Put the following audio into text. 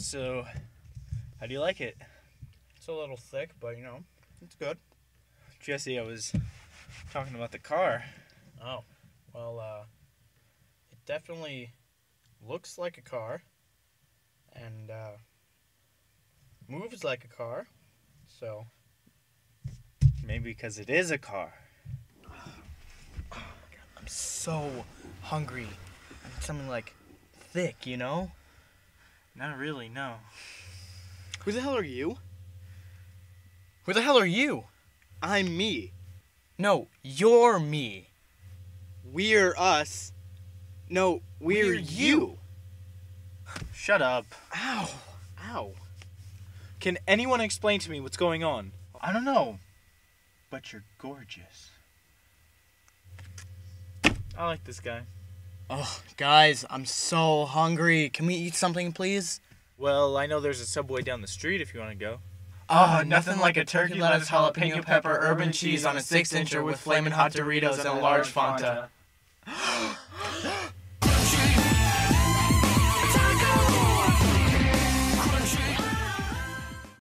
So, how do you like it? It's a little thick, but you know, it's good. Jesse, I was talking about the car. Oh, well, it definitely looks like a car and moves like a car, so. Maybe because it is a car. Oh my God, I'm so hungry. I need something like thick, you know? Not really, no. Who the hell are you? Who the hell are you? I'm me. No, you're me. We're us. No, we're you. Shut up. Ow. Ow. Can anyone explain to me what's going on? I don't know. But you're gorgeous. I like this guy. Oh, guys, I'm so hungry. Can we eat something, please? Well, I know there's a Subway down the street if you want to go. Oh, nothing like a turkey, lettuce, jalapeno pepper, urban cheese on a 6-incher with flamin' hot Doritos and a large Fanta.